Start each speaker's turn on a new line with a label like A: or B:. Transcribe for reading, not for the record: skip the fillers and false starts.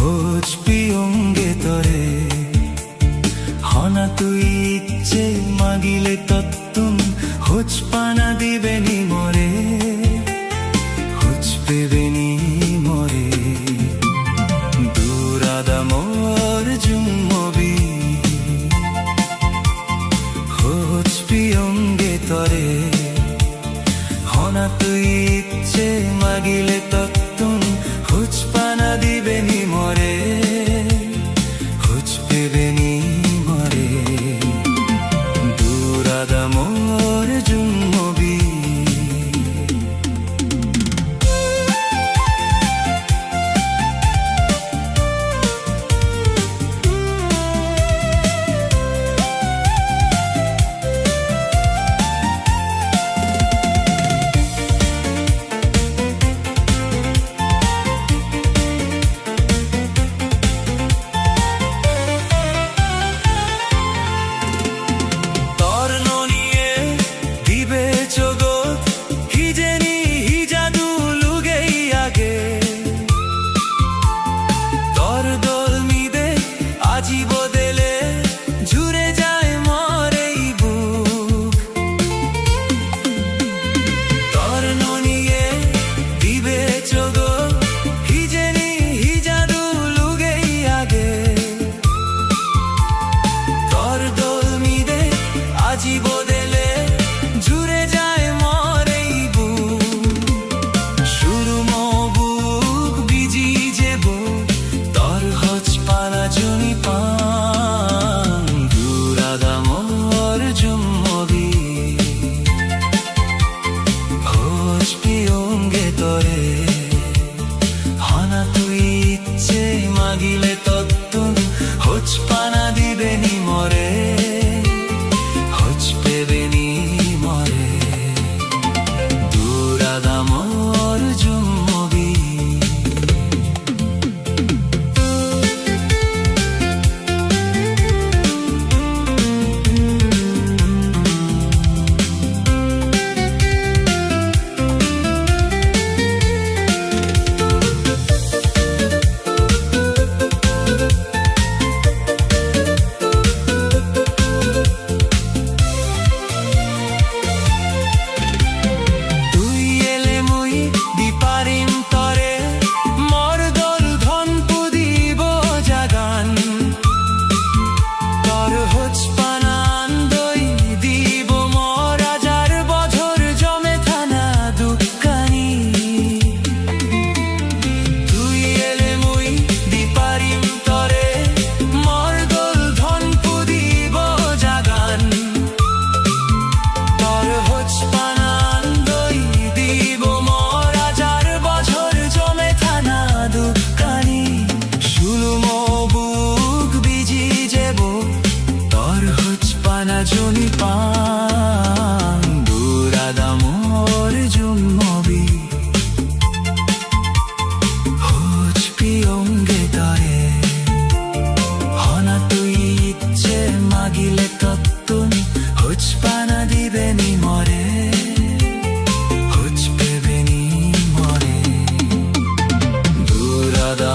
A: খোঁজ পিয়ংগে তরে হনা তুই ইচ্ছে মাগিলে তত্তুন হোজ পানা দিবেনি মরে হোজ পেবেনি মরে দুরাদা মোর জুম্মবি খোঁজ পিয়ংগে তরে হনা তুই ইচ্ছে মাগিলে তত্তুন হোজ পানা দিবেনি মরে হোজ পেবেনি মরে দুরাদা মোর জুম্মবি মাগিলে তত্তুন হোজ পানা দিবেনি মরে হোজ পেবেনি মরে দুরাদা মোর জুম্মবি জনি পান দুরাদা মোর জুম্মবি হোজ পিয়ংগে তরে হনা তুই ইচ্ছে মাগিলে তত্তুন হোজ পানা দিবেনি মরে হোজ পেবেনি মরে দুরাদা